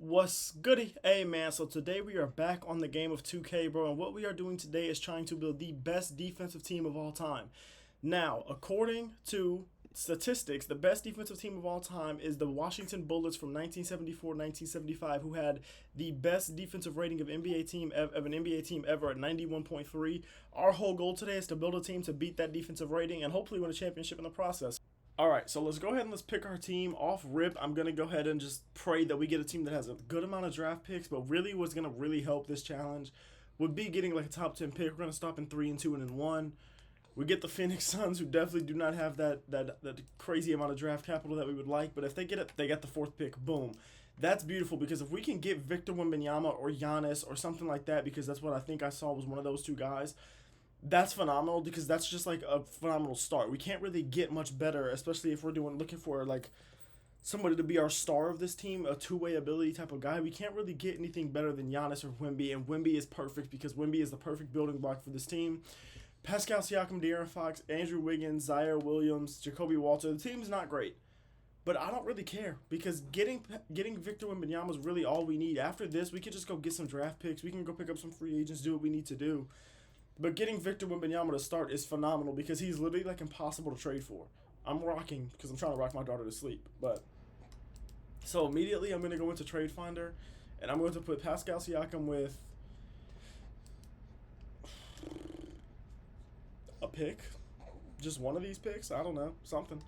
What's goody? Hey man, so today we are back on the game of 2K, bro, and what we are doing today is trying to build the best defensive team of all time. Now, according to statistics, the best defensive team of all time is the Washington Bullets from 1974-1975, who had the best defensive rating of an NBA team ever at 91.3. Our whole goal today is to build a team to beat that defensive rating and hopefully win a championship in the process. All right, so let's go ahead and let's pick our team off rip. I'm gonna go ahead and just pray that we get a team that has a good amount of draft picks. But really, what's gonna really help this challenge would be getting like a top 10 pick. We're gonna stop in 3-2 and in 1. We get the Phoenix Suns, who definitely do not have that crazy amount of draft capital that we would like. But if they get it, they get the fourth pick. Boom. That's beautiful because if we can get Victor Wembanyama or Giannis or something like that, because that's what I think I saw was one of those two guys, that's phenomenal because that's just like a phenomenal start. We can't really get much better, especially if we're looking for like somebody to be our star of this team, a two-way ability type of guy. We can't really get anything better than Giannis or Wemby, and Wemby is perfect because Wemby is the perfect building block for this team. Pascal Siakam, De'Aaron Fox, Andrew Wiggins, Zaire Williams, Jacoby Walter. The team's not great, but I don't really care because getting Victor Wembanyama is really all we need. After this, we could just go get some draft picks. We can go pick up some free agents, do what we need to do. But getting Victor Wembanyama to start is phenomenal because he's literally like impossible to trade for. I'm rocking because I'm trying to rock my daughter to sleep. But so immediately I'm going to go into Trade Finder and I'm going to put Pascal Siakam with a pick. Just one of these picks. I don't know. Something.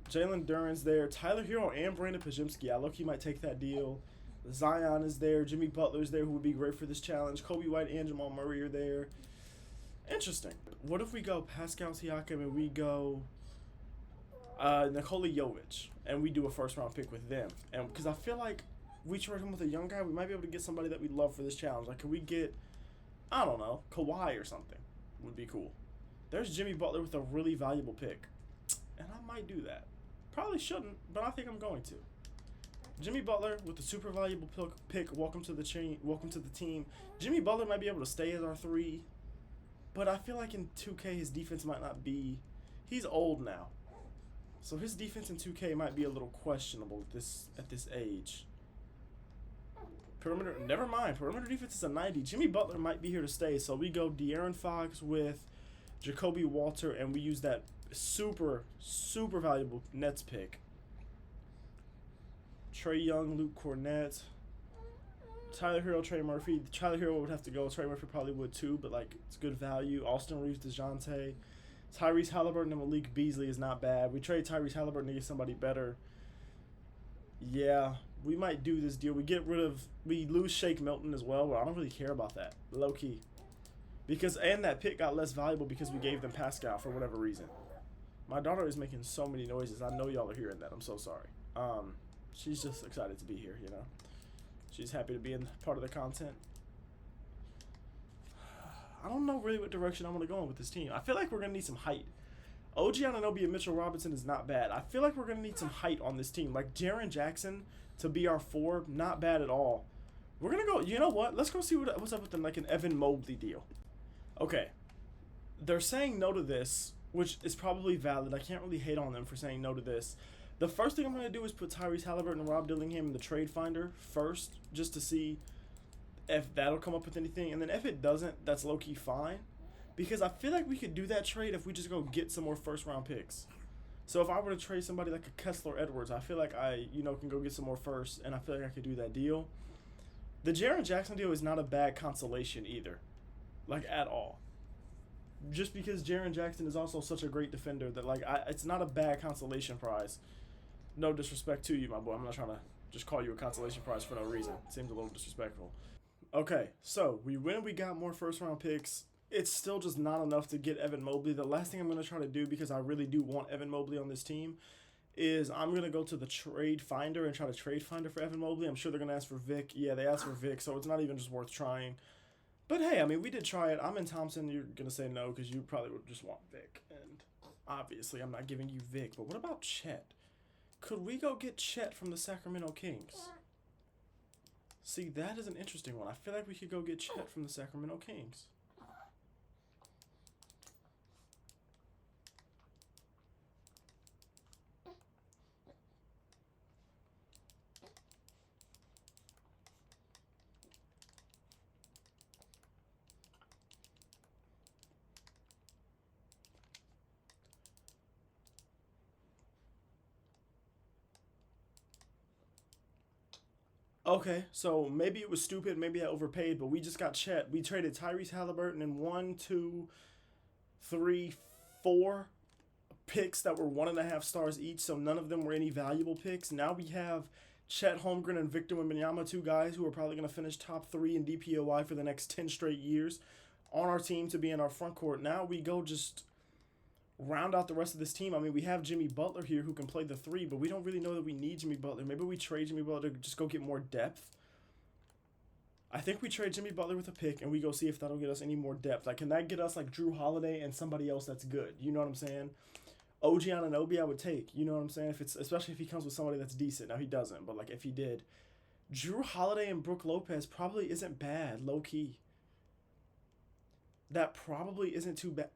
Jalen Duren's there. Tyler Hero and Brandon Pajimski. I look, he might take that deal. Zion is there. Jimmy Butler's there, who would be great for this challenge. Kobe White and Jamal Murray are there. Interesting. What if we go Pascal Siakam and we go Nikola Jovic and we do a first round pick with them? And because I feel like we trade him with a young guy, we might be able to get somebody that we love for this challenge. Like, can we get, I don't know, Kawhi or something? Would be cool. There's Jimmy Butler with a really valuable pick, and I might do that. Probably shouldn't, but I think I'm going to. Jimmy Butler with a super valuable pick. Welcome to the team. Jimmy Butler might be able to stay as our 3. But I feel like in 2K his defense might not be. He's old now, so his defense in 2K might be a little questionable at this age. Perimeter, never mind. Perimeter defense is a 90. Jimmy Butler might be here to stay, so we go De'Aaron Fox with Jacoby Walter, and we use that super valuable Nets pick. Trae Young, Luke Cornett, Tyler Hero, Trey Murphy. Tyler Hero would have to go. Trey Murphy probably would too, but like it's good value. Austin Reeves, DeJounte, Tyrese Halliburton, and Malik Beasley is not bad. We trade Tyrese Halliburton to get somebody better. Yeah, we might do this deal. We lose Shake Milton as well, but I don't really care about that. Low key. And that pick got less valuable because we gave them Pascal for whatever reason. My daughter is making so many noises. I know y'all are hearing that. I'm so sorry. She's just excited to be here, you know. She's happy to be in part of the content. I don't know really what direction I want to go in with this team. I feel like we're going to need some height. OG Anunoby and Mitchell Robinson is not bad. I feel like we're going to need some height on this team. Like Jaren Jackson to be our 4, not bad at all. We're going to go, you know what? Let's go see what's up with like an Evan Mobley deal. Okay. They're saying no to this, which is probably valid. I can't really hate on them for saying no to this. The first thing I'm going to do is put Tyrese Halliburton and Rob Dillingham in the trade finder first, just to see if that'll come up with anything. And then if it doesn't, that's low-key fine. Because I feel like we could do that trade if we just go get some more first-round picks. So if I were to trade somebody like a Kessler Edwards, I feel like I can go get some more first, and I feel like I could do that deal. The Jaren Jackson deal is not a bad consolation either. Like, at all. Just because Jaren Jackson is also such a great defender that, like, it's not a bad consolation prize. No disrespect to you, my boy. I'm not trying to just call you a consolation prize for no reason. It seems a little disrespectful. Okay, so we got more first-round picks. It's still just not enough to get Evan Mobley. The last thing I'm going to try to do, because I really do want Evan Mobley on this team, is I'm going to go to the trade finder and try to trade finder for Evan Mobley. I'm sure they're going to ask for Vic. Yeah, they asked for Vic, so it's not even just worth trying. But hey, I mean, we did try it. I'm in Thompson. You're going to say no because you probably would just want Vic. And obviously, I'm not giving you Vic. But what about Chet? Could we go get Chet from the Sacramento Kings? See, that is an interesting one. I feel like we could go get Chet from the Sacramento Kings. Okay, so maybe it was stupid, maybe I overpaid, but we just got Chet. We traded Tyrese Halliburton in one, two, three, four picks that were 1.5 stars each, so none of them were any valuable picks. Now we have Chet Holmgren and Victor Wembanyama, two guys who are probably going to finish top three in DPOY for the next 10 straight years on our team to be in our front court. Now we go just round out the rest of this team. I mean, we have Jimmy Butler here who can play the three, but we don't really know that we need Jimmy Butler. Maybe we trade Jimmy Butler to just go get more depth. I think we trade Jimmy Butler with a pick and we go see if that'll get us any more depth. Like, can that get us like Drew Holiday and somebody else that's good? You know what I'm saying? OG Anunoby I would take. You know what I'm saying? If it's especially if he comes with somebody that's decent. Now he doesn't, but like if he did, Drew Holiday and Brook Lopez probably isn't bad, low key. That probably isn't too bad.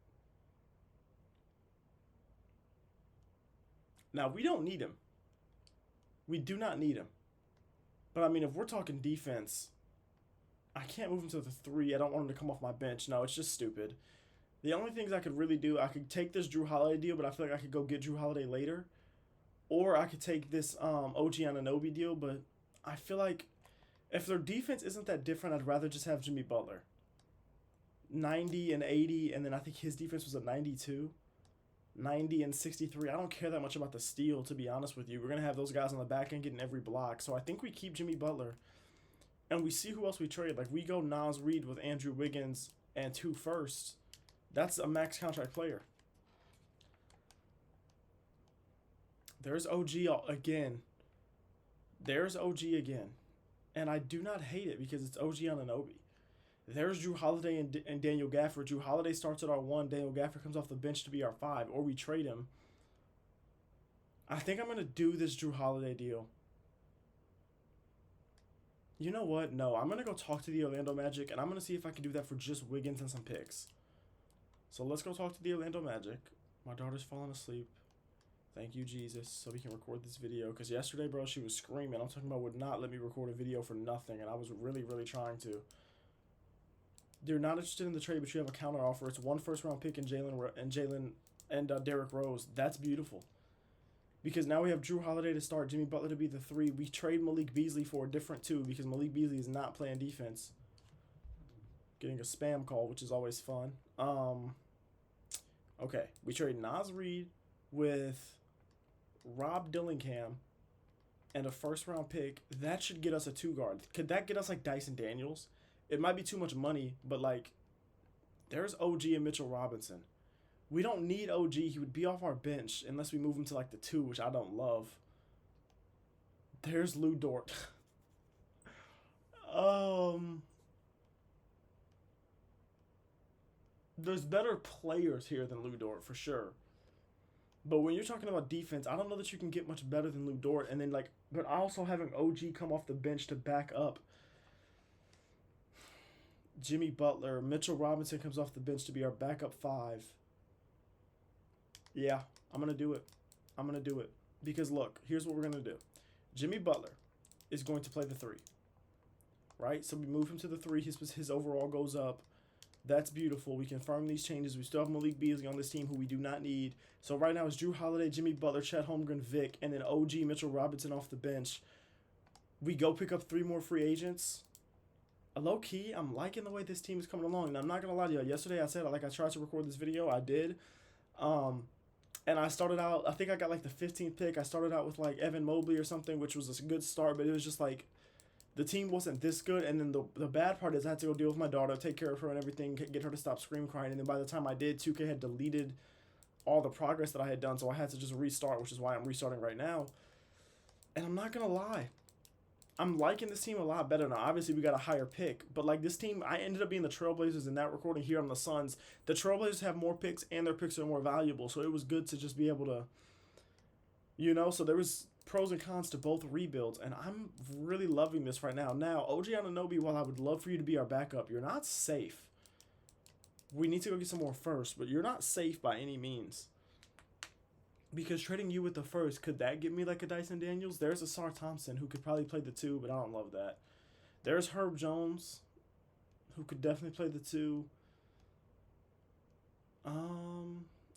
Now we don't need him. We do not need him. But I mean, if we're talking defense, I can't move him to the three. I don't want him to come off my bench. No, it's just stupid. The only things I could really do, I could take this Drew Holiday deal, but I feel like I could go get Drew Holiday later. Or I could take this OG Anunoby deal, but I feel like if their defense isn't that different, I'd rather just have Jimmy Butler. 90 and 80, and then I think his defense was a 92. 90 and 63. I don't care that much about the steal, to be honest with you. We're going to have those guys on the back end getting every block. So I think we keep Jimmy Butler. And we see who else we trade. Like, we go Naz Reid with Andrew Wiggins and 2 firsts. That's a max contract player. There's OG again. There's OG again. And I do not hate it because it's OG Anunoby. There's Drew Holiday and Daniel Gafford. Drew Holiday starts at our 1. Daniel Gafford comes off the bench to be our 5. Or we trade him. I think I'm going to do this Drew Holiday deal. You know what? No, I'm going to go talk to the Orlando Magic. And I'm going to see if I can do that for just Wiggins and some picks. So let's go talk to the Orlando Magic. My daughter's falling asleep. Thank you, Jesus, so we can record this video. Because yesterday, bro, she was screaming. I'm talking about would not let me record a video for nothing. And I was really, really trying to. They're not interested in the trade, but you have a counter offer. It's 1 first-round pick and Derrick Rose. That's beautiful. Because now we have Drew Holiday to start, Jimmy Butler to be the 3. We trade Malik Beasley for a different 2 because Malik Beasley is not playing defense. Getting a spam call, which is always fun. Okay, we trade Naz Reid with Rob Dillingham and a first-round pick. That should get us a 2 guard. Could that get us like Dyson Daniels? It might be too much money, but like, there's OG and Mitchell Robinson. We don't need OG. He would be off our bench unless we move him to like the 2, which I don't love. There's Lou Dort. There's better players here than Lou Dort for sure. But when you're talking about defense, I don't know that you can get much better than Lou Dort. And then like, but also having OG come off the bench to back up Jimmy Butler. Mitchell Robinson comes off the bench to be our backup 5. Yeah, I'm going to do it. I'm going to do it. Because, look, here's what we're going to do. Jimmy Butler is going to play the 3. Right? So we move him to the 3. His overall goes up. That's beautiful. We confirm these changes. We still have Malik Beasley on this team who we do not need. So right now it's Drew Holiday, Jimmy Butler, Chet Holmgren, Vic, and then OG Mitchell Robinson off the bench. We go pick up 3 more free agents. Low key, I'm liking the way this team is coming along. And I'm not gonna lie to you. Yesterday I said I tried to record this video. I did. And I started out, I think I got like the 15th pick. I started out with like Evan Mobley or something, which was a good start, but it was just like the team wasn't this good. And then the bad part is I had to go deal with my daughter, take care of her and everything, get her to stop scream crying. And then by the time I did, 2K had deleted all the progress that I had done, so I had to just restart, which is why I'm restarting right now. And I'm not gonna lie, I'm liking this team a lot better now. Obviously, we got a higher pick. But, like, this team, I ended up being the Trailblazers in that recording here on the Suns. The Trailblazers have more picks, and their picks are more valuable. So, it was good to just be able to, you know. So, there was pros and cons to both rebuilds. And I'm really loving this right now. Now, OG Anunoby, while I would love for you to be our backup, you're not safe. We need to go get some more first. But you're not safe by any means. Because trading you with the 1st, could that get me like a Dyson Daniels? There's a Sar Thompson who could probably play the 2, but I don't love that. There's Herb Jones, who could definitely play the 2.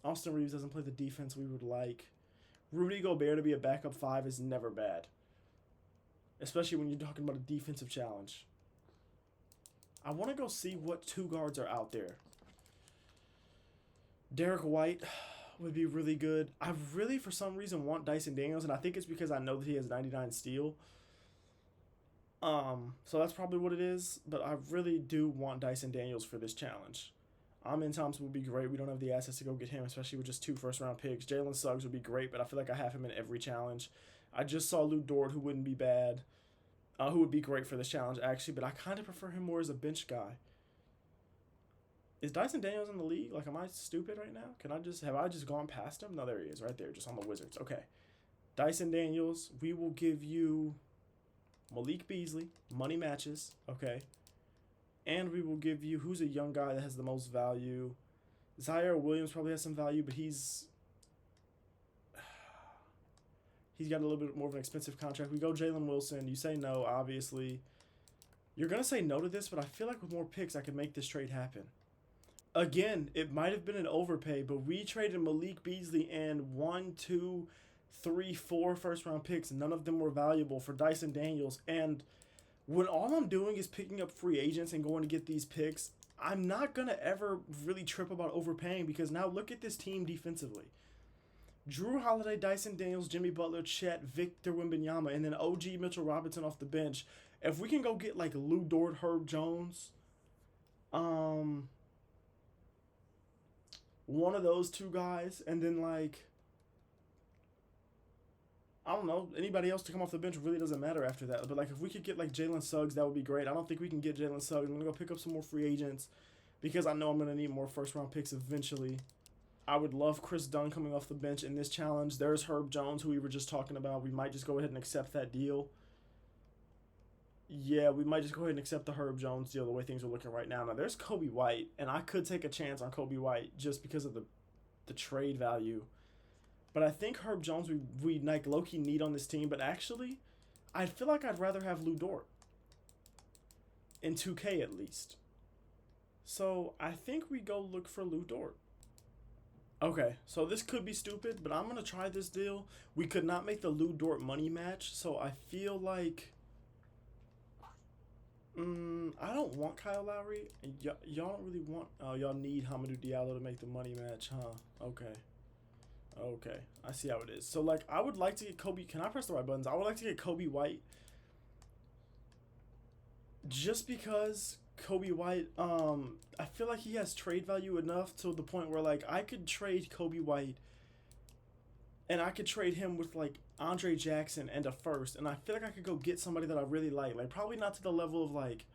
Austin Reeves doesn't play the defense we would like. Rudy Gobert to be a backup 5 is never bad. especially when you're talking about a defensive challenge. I want to go see what 2 guards are out there. Derek White would be really good. I really, for some reason, want Dyson Daniels, and I think it's because I know that he has 99 steal. So that's probably what it is, but I really do want Dyson Daniels for this challenge. Amen Thompson would be great. We don't have the assets to go get him, especially with just 2 first-round picks. Jalen Suggs would be great, but I feel like I have him in every challenge. I just saw Lou Dort, who wouldn't be bad, who would be great for this challenge, actually, but I kind of prefer him more as a bench guy. Is Dyson Daniels in the league? Like, am I stupid right now? Have I just gone past him? No, there he is, right there, just on the Wizards. Okay. Dyson Daniels, we will give you Malik Beasley, money matches, okay. And we will give you, who's a young guy that has the most value? Zaire Williams probably has some value, but he's got a little bit more of an expensive contract. We go Jalen Wilson. You say no, obviously. You're going to say no to this, but I feel like with more picks, I could make this trade happen. Again, it might have been an overpay, but we traded Malik Beasley and 1, 2, 3, 4 first-round picks. None of them were valuable for Dyson Daniels. And when all I'm doing is picking up free agents and going to get these picks, I'm not going to ever really trip about overpaying, because now look at this team defensively. Jrue Holiday, Dyson Daniels, Jimmy Butler, Chet, Victor Wembanyama, and then OG Mitchell Robinson off the bench. If we can go get like Lou Dort, Herb Jones, one of those 2 guys, and then like, I don't know, anybody else to come off the bench really doesn't matter after that. But like, if we could get like Jalen Suggs, that would be great. I don't think we can get Jalen Suggs. I'm gonna go pick up some more free agents because I know I'm gonna need more first-round picks eventually. I would love Chris Dunn coming off the bench in this challenge. There's Herb Jones, who we were just talking about. We might just go ahead and accept that deal. Yeah, we might just go ahead and accept the Herb Jones deal the way things are looking right now. Now, there's Kobe White, and I could take a chance on Kobe White just because of the trade value. But I think Herb Jones we like low-key need on this team. But actually, I feel like I'd rather have Lou Dort. In 2K at least. So I think we go look for Lou Dort. Okay, so this could be stupid, but I'm going to try this deal. We could not make the Lou Dort money match, so I feel like I don't want Kyle Lowry. Y'all don't really want... y'all need Hamidou Diallo to make the money match, huh? Okay, I see how it is. So, like, I would like to get Kobe... Can I press the right buttons? I would like to get Kobe White. Just because Kobe White, I feel like he has trade value enough to the point where, like, I could trade Kobe White and I could trade him with, like, Andre Jackson and a first, and I feel like I could go get somebody that I really like. Like, probably not to the level of, like,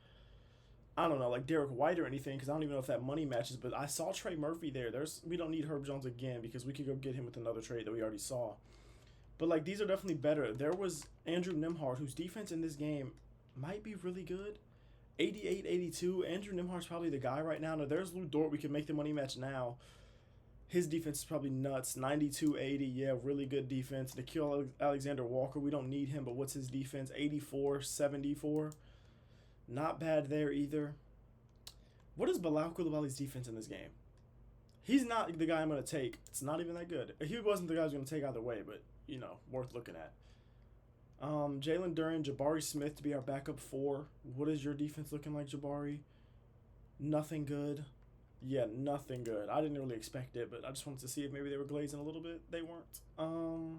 I don't know, like Derek White or anything, because I don't even know if that money matches, but I saw Trey Murphy there. We don't need Herb Jones again because we could go get him with another trade that we already saw. But, like, these are definitely better. There was Andrew Nembhard, whose defense in this game might be really good. 88, 82. Andrew Nembhard's probably the guy right now. Now, there's Lou Dort. We can make the money match now. His defense is probably nuts. 92, 80. Yeah, really good defense. Nickeil Alexander-Walker, we don't need him, but what's his defense? 84, 74. Not bad there either. What is Bilal Coulibaly's defense in this game? He's not the guy I'm going to take. It's not even that good. He wasn't the guy I was going to take either way, but, you know, worth looking at. Jalen Duren, Jabari Smith to be our backup 4. What is your defense looking like, Jabari? Nothing good. Yeah, nothing good. I didn't really expect it, but I just wanted to see if maybe they were glazing a little bit. They weren't.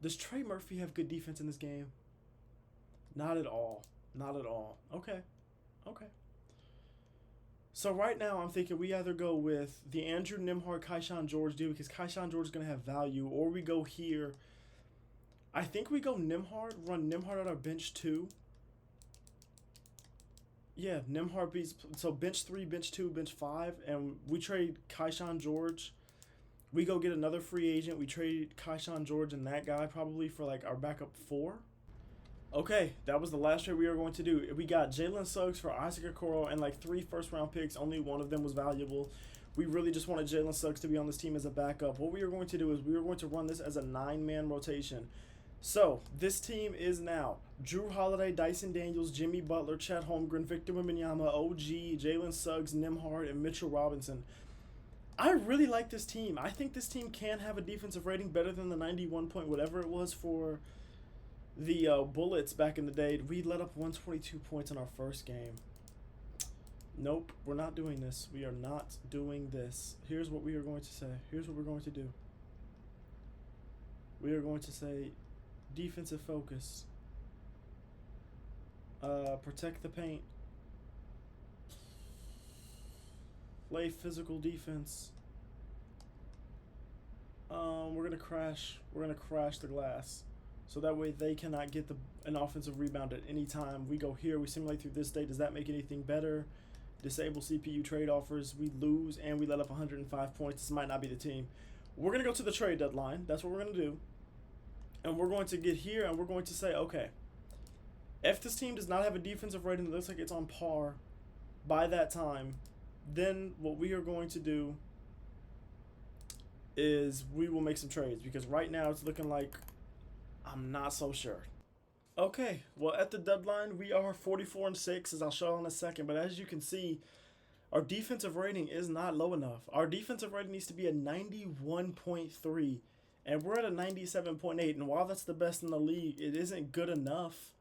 Does Trey Murphy have good defense in this game? Not at all. Not at all. Okay. So right now I'm thinking we either go with the Andrew Nembhard, Kaishan George deal because Kaishan George is going to have value, or we go here. I think we go Nembhard, run Nembhard at our bench 2. Yeah, Nembhard beats... So bench 3, bench 2, bench 5, and we trade Kaishan George. We go get another free agent. We trade Kaishan George and that guy probably for, like, our backup 4. Okay, that was the last trade we were going to do. We got Jalen Suggs for Isaac Okoro and, like, 3 first-round picks. Only one of them was valuable. We really just wanted Jalen Suggs to be on this team as a backup. What we were going to do is we were going to run this as a 9-man rotation. So, this team is now Jrue Holiday, Dyson Daniels, Jimmy Butler, Chet Holmgren, Victor Wembanyama, OG, Jalen Suggs, Nembhard, and Mitchell Robinson. I really like this team. I think this team can have a defensive rating better than the 91 point whatever it was for the Bullets back in the day. We let up 122 points in our first game. Nope, we're not doing this. We are not doing this. Here's what we are going to say. Here's what we're going to do. We are going to say defensive focus. Protect the paint. Play physical defense. We're gonna crash. We're gonna crash the glass, so that way they cannot get an offensive rebound at any time. We go here. We simulate through this state. Does that make anything better? Disable CPU trade offers. We lose and we let up 105 points. This might not be the team. We're gonna go to the trade deadline. That's what we're gonna do, and we're going to get here and we're going to say, okay, if this team does not have a defensive rating that looks like it's on par by that time, then what we are going to do is we will make some trades, because right now it's looking like I'm not so sure. Okay, well, at the deadline we are 44-6, as I'll show in a second, but as you can see, our defensive rating is not low enough. Our defensive rating needs to be a 91.3, and we're at a 97.8, and while that's the best in the league, it isn't good enough.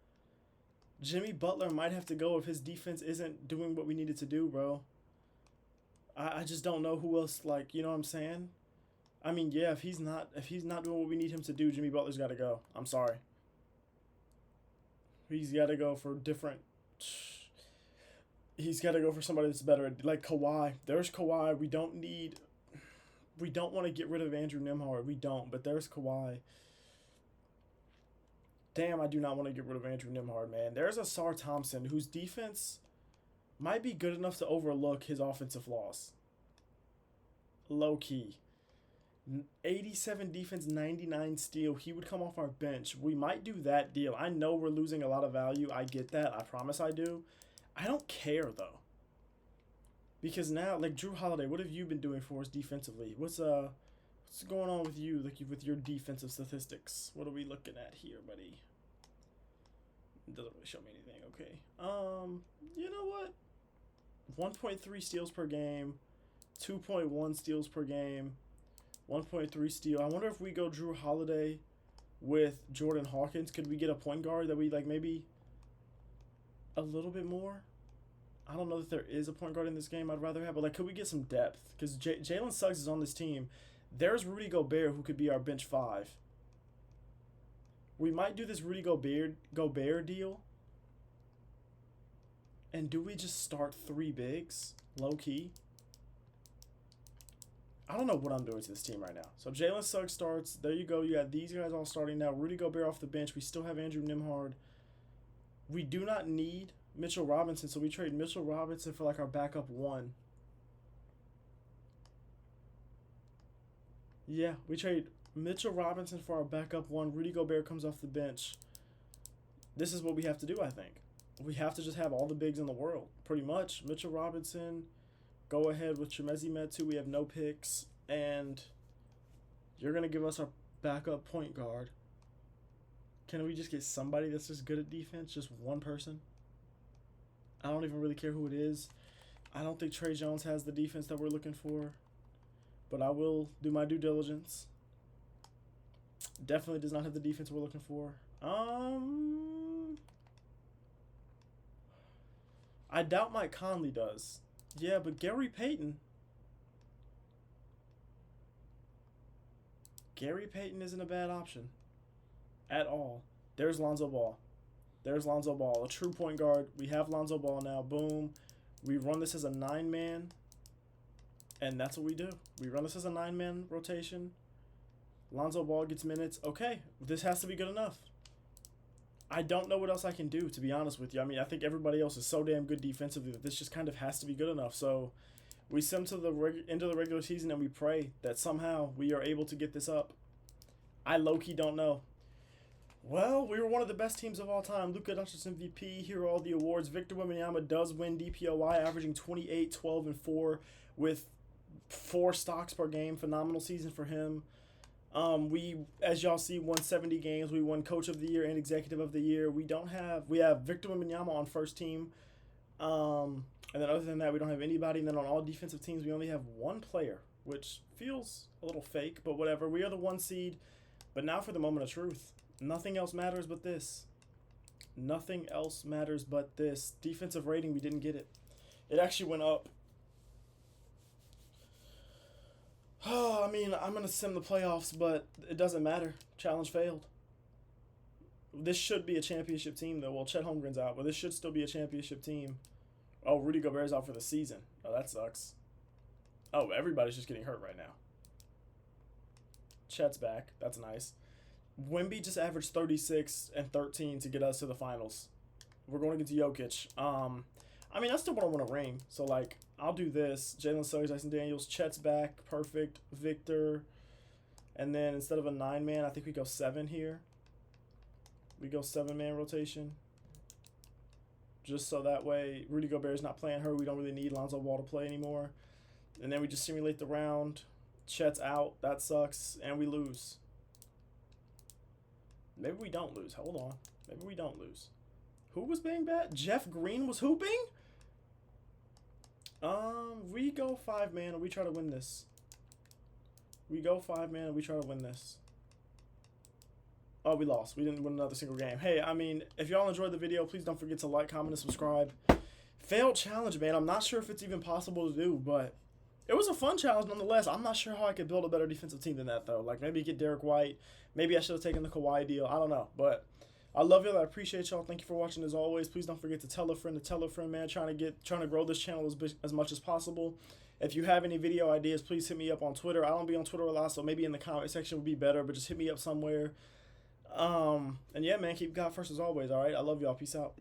Jimmy Butler might have to go if his defense isn't doing what we needed to do, bro. I just don't know who else, like, you know what I'm saying? I mean, yeah, if he's not doing what we need him to do, Jimmy Butler's got to go. I'm sorry. He's got to go for different. He's got to go for somebody that's better, like Kawhi. There's Kawhi. We don't want to get rid of Andrew Nembhard. We don't, but there's Kawhi. Damn, I do not want to get rid of Andrew Nembhard, man. There's Asar Thompson, whose defense might be good enough to overlook his offensive flaws. Low key. 87 defense, 99 steal. He would come off our bench. We might do that deal. I know we're losing a lot of value. I get that. I promise I do. I don't care, though. Because now, like, Jrue Holiday, what have you been doing for us defensively? What's going on with you, like, with your defensive statistics? What are we looking at here, buddy? It doesn't really show me anything. Okay. You know what? 1.3 steals per game, 2.1 steals per game, 1.3 steal. I wonder if we go Jrue Holiday with Jordan Hawkins, could we get a point guard that we, like, maybe a little bit more? I don't know that there is a point guard in this game I'd rather have, but, like, could we get some depth? Because Jalen Suggs is on this team. There's Rudy Gobert, who could be our bench 5. We might do this Rudy Gobert deal. And do we just start 3 bigs? Low-key? I don't know what I'm doing to this team right now. So Jalen Suggs starts. There you go. You got these guys all starting now. Rudy Gobert off the bench. We still have Andrew Nembhard. We do not need Mitchell Robinson, so we trade Mitchell Robinson for, like, our backup 1. Yeah, we trade Mitchell Robinson for our backup 1. Rudy Gobert comes off the bench. This is what we have to do, I think. We have to just have all the bigs in the world, pretty much. Mitchell Robinson, go ahead with Chimezie Metu. We have no picks, and you're going to give us our backup point guard. Can we just get somebody that's just good at defense? Just one person? I don't even really care who it is. I don't think Trey Jones has the defense that we're looking for, but I will do my due diligence. Definitely does not have the defense we're looking for. I doubt Mike Conley does. Yeah, but Gary Payton. Gary Payton isn't a bad option at all. There's Lonzo Ball. There's Lonzo Ball, a true point guard. We have Lonzo Ball now. Boom. We run this as a 9-man, and that's what we do. We run this as a 9-man rotation. Lonzo Ball gets minutes. Okay, this has to be good enough. I don't know what else I can do, to be honest with you. I mean, I think everybody else is so damn good defensively that this just kind of has to be good enough. So we sim to the end of the regular season and we pray that somehow we are able to get this up. I low-key don't know. Well, we were one of the best teams of all time. Luka Doncic MVP. Here are all the awards. Victor Wembanyama does win DPOY, averaging 28, 12, and 4 with 4 stocks per game. Phenomenal season for him. We, as y'all see, won 70 games. We won Coach of the Year and Executive of the Year. We have Victor Wembanyama on first team. And then other than that, we don't have anybody. And then on all defensive teams, we only have 1 player, which feels a little fake, but whatever. We are the 1 seed. But now for the moment of truth. Nothing else matters but this. Nothing else matters but this. Defensive rating, we didn't get it. It actually went up. Oh, I mean, I'm going to sim the playoffs, but it doesn't matter. Challenge failed. This should be a championship team, though. Well, Chet Holmgren's out, but this should still be a championship team. Oh, Rudy Gobert's out for the season. Oh, that sucks. Oh, everybody's just getting hurt right now. Chet's back. That's nice. Wemby just averaged 36 and 13 to get us to the finals. We're going against Jokic. I mean, I still want to win a ring. So, like, I'll do this. Jalen Suggs, Dyson Daniels, Chet's back. Perfect. Victor. And then instead of a 9-man, I think we go 7 here. We go 7-man rotation. Just so that way Rudy Gobert's not playing hurt. We don't really need Lonzo Ball to play anymore. And then we just simulate the round. Chet's out. That sucks. And we lose. Maybe we don't lose. Hold on. Maybe we don't lose. Who was being bad? Jeff Green was hooping? We go 5-man and we try to win this. We go 5-man and we try to win this. Oh, we lost. We didn't win another single game. Hey, I mean, if y'all enjoyed the video, please don't forget to like, comment, and subscribe. Failed challenge, man. I'm not sure if it's even possible to do, but it was a fun challenge nonetheless. I'm not sure how I could build a better defensive team than that, though. Like, maybe get Derek White. Maybe I should have taken the Kawhi deal. I don't know, but I love y'all. I appreciate y'all. Thank you for watching as always. Please don't forget to tell a friend, man. Trying to grow this channel as much as possible. If you have any video ideas, please hit me up on Twitter. I don't be on Twitter a lot, so maybe in the comment section would be better, but just hit me up somewhere. And yeah, man, keep God first as always, all right? I love y'all. Peace out.